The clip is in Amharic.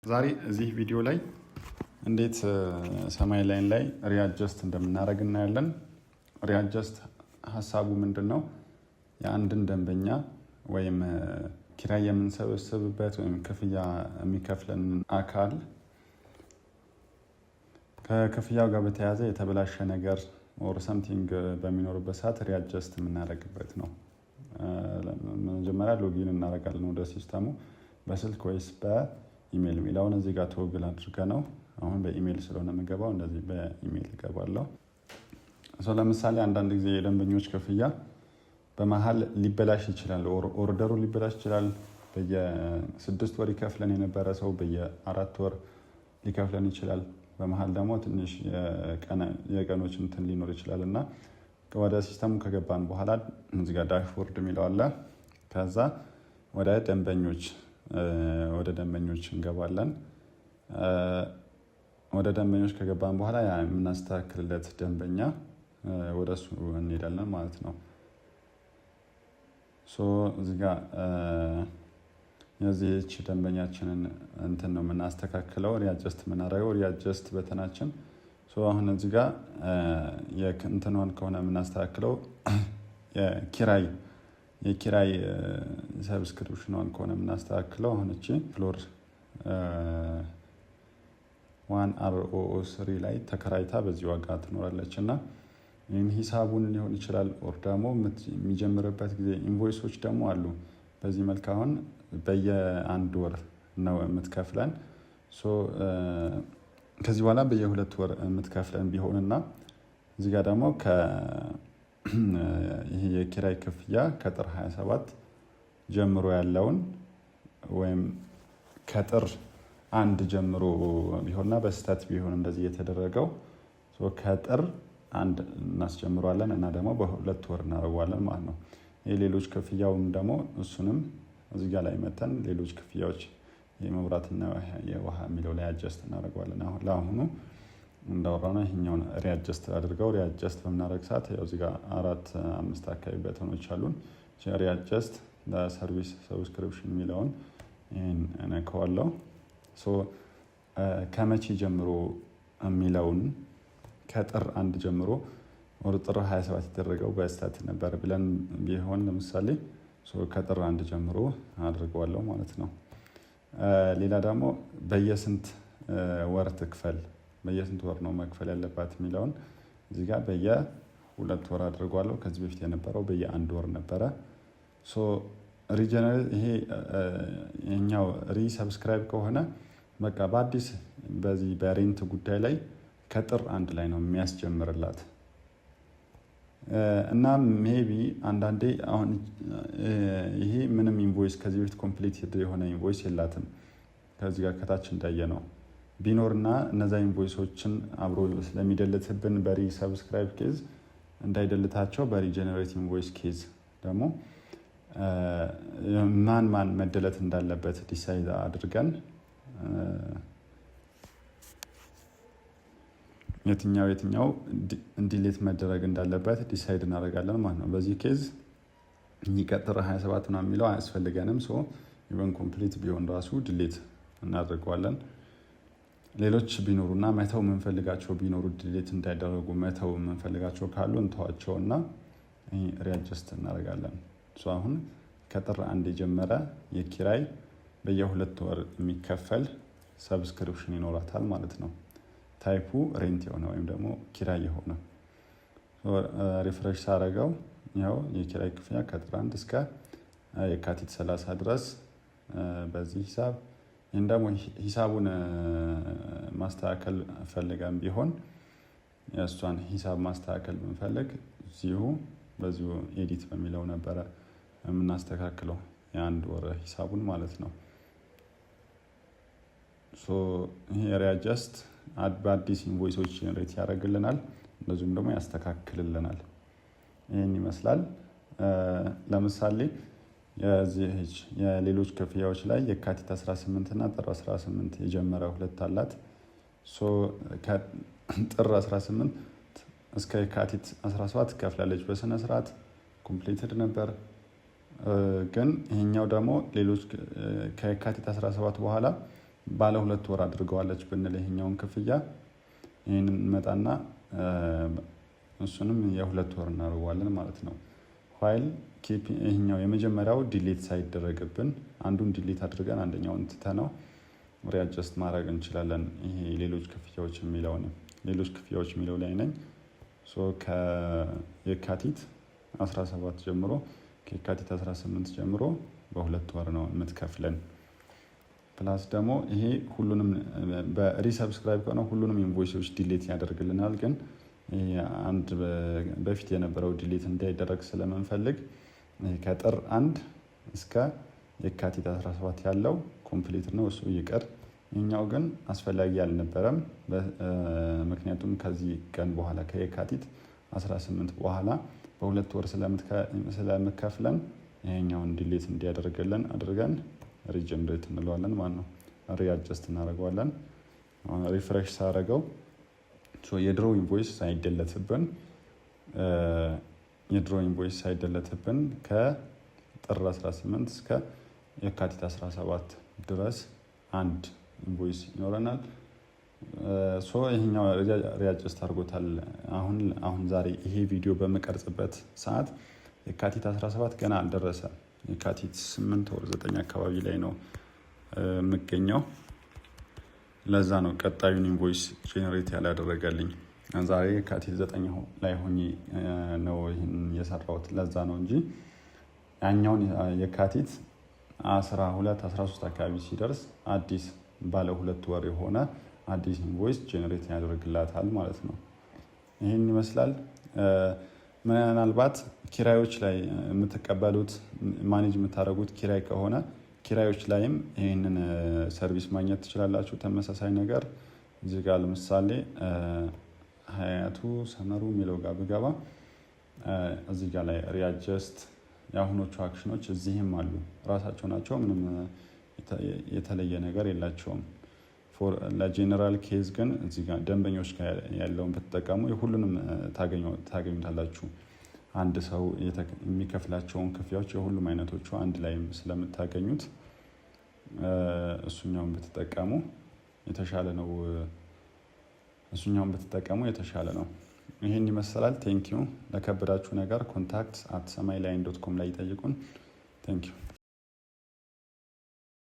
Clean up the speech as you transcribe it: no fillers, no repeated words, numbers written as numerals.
ዛሬ እዚህ ቪዲዮ ላይ እንዴት ሰማይ ላይን ላይ ሪአጀስት እንደምናደርግ እናያለን። ሪአጀስት ሀሳቡ ምንድነው? የአንድን ደንበኛ ወይም ኪራይ የምንሰበስብበት ወይም ክፍያ የሚከፍለን አካል ከክፍያው ጋር በተያያዘ የተበላሸ ነገር ኦር ሰምቲንግ በሚኖርበት ሰዓት ሪአጀስት የምናደርግበት ነው። መጀመሪያ ሎጊን እናደርጋለን ወደ ሲስተሙ በስልክ ወይስ በኢሜል የሚለውን እዚህ ጋር ተወግል አድርገ ነው። አሁን በኢሜል ስለሆነ የምገባው እንደዚህ በኢሜል እገባለሁ። ለምሳሌ አንዳንድ ጊዜ የደንበኞች ክፍያ በመሀል ሊበላሽ ይችላል። ኦርደሩ ሊበላሽ ይችላል። በየ6 ወር ይከፍለን የነበረ ሰው በየ4 ወር ሊከፍለን ይችላል። በመሀል ደግሞ ትንሽ የቀኖች እንትን ሊኖር ይችላል እና ወደ ሲስተሙ ከገባን በኋላ እዚህ ጋር ዳሽቦርድ የሚለው አለ። ከዛ ወደ ደንበኞች እንገባለን። ወደ ደንበኞች ከገባን በኋላ የምናስተካክልለት ደንበኛ ወደሱ እንሄዳለን ማለት ነው። እዚህ ጋር የዚህች ደንበኛችንን እንትን ነው የምናስተካክለው፣ ሪአጀስት የምናደርገው ሪአጀስት በተናችን። አሁን እዚህ ጋር የእንትኗን ከሆነ የምናስተካክለው የኪራይ ሰብስክሪፕሽኗን ከሆነ የምናስተካክለው አሁን እቺ ፍሎር 1RO3 ላይ ተከራይታ በዚህ ዋጋ ትኖራለች እና ይህን ሂሳቡን ሊሆን ይችላል። ኦር ደግሞ የሚጀምርበት ጊዜ ኢንቮይሶች ደግሞ አሉ። በዚህ መልክ አሁን በየ1 ወር ነው የምትከፍለን። ከዚህ በኋላ በየ2 ወር የምትከፍለን ቢሆንና እዚህ ጋር ደግሞ ይሄ የኪራይ ክፍያ ከጥር 27 ጀምሮ ያለውን ወይም ከጥር 1 ጀምሮ ቢሆንና በስተት ቢሆን እንደዚህ የተደረገው ከጥር 1 እናስጀምረዋለን እና ደግሞ በ2 ወር እናደርገዋለን ማለት ነው። ይሄ ሌሎች ክፍያውም ደግሞ እሱንም እዚህ ጋር ላይ መተን ሌሎች ክፍያዎች የመብራትና የውሃ የሚለው ላይ አጀስት እናደርገዋለን። ለአሁኑ እንዳወራነው ይሄኛውን ሪአጀስት አድርገው ሪአጀስት በምናደርግ ሰዓት ያው እዚህ ጋር 4-5 አካባቢ በተኖች አሉን። ሪአጀስት ለሰርቪስ ሰብስክሪፕሽን የሚለውን ይሄን እነካዋለሁ። ከመቼ ጀምሮ የሚለውን ከጥር 1 ጀምሮ ወደ ጥር 27 የተደረገው በስተት ነበር ብለን ቢሆን ለምሳሌ ከጥር 1 ጀምሮ አድርገዋለሁ ማለት ነው። ሌላ ደግሞ በየስንት ወር ትክፈል፣ በየስንት ወር ነው መክፈል ያለባት የሚለውን እዚህ ጋር በየ2 ወር አድርጓለሁ። ከዚህ በፊት የነበረው በየ1 ወር ነበረ። ሪጀነራል ይሄኛው ሪሰብስክራይብ ከሆነ በቃ በአዲስ በዚህ በሬንት ጉዳይ ላይ ከጥር 1 ላይ ነው የሚያስጀምርላት እና ሜቢ አንዳንዴ አሁን ይሄ ምንም ኢንቮይስ ከዚህ በፊት ኮምፕሊትድ የሆነ ኢንቮይስ የላትም። ከዚህ ጋር ከታች እንዳየ ነው ቢኖርና እነዛ ኢንቮይሶችን አብሮ ስለሚደልትብን በሪ ሰብስክራይብ ኬዝ እንዳይደልታቸው በሪጀነሬት ኢንቮይስ ኬዝ ደግሞ ማን መደለት እንዳለበት ዲሳይድ አድርገን የትኛው ዲሌት መደረግ እንዳለበት ዲሳይድ እናደርጋለን ማለት ነው። በዚህ ኬዝ የሚቀጥር 27 ነው የሚለው አያስፈልገንም። ኢቨን ኮምፕሊት ቢሆን ራሱ ዲሌት እናደርገዋለን። ሌሎች ቢኖሩና መተው የምንፈልጋቸው ቢኖሩ ዲሌት እንዳይደረጉ መተው የምንፈልጋቸው ካሉ እንተዋቸውና ሪአጀስት እናደርጋለን። አሁን ከጥር 1 የጀመረ የኪራይ በየ2 ወር የሚከፈል ሰብስክሪፕሽን ይኖራታል ማለት ነው። ታይፑ ሬንት የሆነ ወይም ደግሞ ኪራይ የሆነ ሪፍሬሽ ሳረገው ያው የኪራይ ክፍያ ከጥር 1 እስከ የካቲት 30 ድረስ በዚህ ሂሳብ። ይህን ደግሞ ሂሳቡን ማስተካከል ፈልገን ቢሆን የእሷን ሂሳብ ማስተካከል ብንፈልግ በዚሁ ኤዲት በሚለው ነበረ የምናስተካክለው የ1 ወር ሂሳቡን ማለት ነው። ይሄ ሪአጀስት በአዲስ ኢንቮይሶች ጀነሬት ያደርግልናል፣ እንደዚሁም ደግሞ ያስተካክልልናል። ይህን ይመስላል። ለምሳሌ የሌሎች ክፍያዎች ላይ የካቲት 18 እና ጥር 18 የጀመረ 2 አላት። ከጥር 18 እስከ የካቲት 17 ከፍላለች በስነ ስርዓት ኮምፕሊትድ ነበር። ግን ይሄኛው ደግሞ ሌሎች ከየካቲት 17 በኋላ ባለ 2 ወር አድርገዋለች ብንል ይሄኛውን ክፍያ ይሄንን እንመጣና እሱንም የ2 ወር እናደርገዋለን ማለት ነው። ፋይል ኪፕ ይሄኛው የመጀመሪያው ዲሊት ሳይደረግብን አንዱን ዲሊት አድርገን አንደኛውን ትተነው ሪአጀስት ማድረግ እንችላለን። ይሄ ሌሎች ክፍያዎች የሚለው ላይ ነኝ። ከየካቲት 17 ጀምሮ ከየካቲት 18 ጀምሮ በ2 ወር ነው የምትከፍለን። ፕላስ ደግሞ ይሄ ሁሉንም በሪሰብስክራይብ ከሆነ ሁሉንም ኢንቮይሶች ዲሊት ያደርግልናል። ግን አንድ በፊት የነበረው ዲሊት እንዳይደረግ ስለምንፈልግ ከጥር 1 እስከ የካቲት 17 ያለው ኮምፕሊት ነው፣ እሱ ይቀር። ይህኛው ግን አስፈላጊ አልነበረም። ምክንያቱም ከዚህ ቀን በኋላ ከየካቲት 18 በኋላ በ2 ወር ስለምከፍለን ይሄኛውን ዲሊት እንዲያደርግልን አድርገን ሪጀነሬት እንለዋለን ማለት ነው። ሪአጀስት እናደርገዋለን። ሪፍሬሽ ሳደርገው የድሮ ኢንቮይስ ሳይደለትብን ከጥር 18 እስከ የካቲት 17 ድረስ አንድ ኢንቮይስ ይኖረናል። ይሄኛው ሪአጀስት አድርጎታል። አሁን ዛሬ ይሄ ቪዲዮ በመቀርጽበት ሰዓት የካቲት 17 ገና አልደረሰም። የካቲት 8 ወር 9 አካባቢ ላይ ነው የምገኘው። ለዛ ነው ቀጣዩን ኢንቮይስ ጄኔሬት ያላደረገልኝ። ዛሬ የካቲት 9 ላይ ሆኜ ነው ይህን የሰራሁት። ለዛ ነው እንጂ ያኛውን የካቲት 12 13 አካባቢ ሲደርስ አዲስ ባለ 2 ወር የሆነ አዲስ ኢንቮይስ ጄኔሬት ያደርግላታል ማለት ነው። ይህን ይመስላል። ምናልባት ኪራዮች ላይ የምትቀበሉት ማኔጅ የምታደርጉት ኪራይ ከሆነ ኪራዮች ላይም ይህንን ሰርቪስ ማግኘት ትችላላችሁ። ተመሳሳይ ነገር እዚህ ጋር ለምሳሌ ሀያቱ ሰመሩ የሚለው ጋር ብገባ እዚህ ጋር ላይ ሪአጀስት የአሁኖቹ አክሽኖች እዚህም አሉ፣ ራሳቸው ናቸው። ምንም የተለየ ነገር የላቸውም። ለጄኔራል ኬዝ ግን እዚህ ጋር ደንበኞች ጋር ያለውን ብትጠቀሙ የሁሉንም ታገኙታላችሁ። አንድ ሰው የሚከፍላቸውን ክፍያዎች የሁሉም አይነቶቹ አንድ ላይም ስለምታገኙት እሱኛውን ብትጠቀሙ የተሻለ ነው። ይህን ይመስላል። ቴንኪዩ። ለከበዳችሁ ነገር ኮንታክት@ሰማይላይን.com ላይ ይጠይቁን። ቴንኪዩ።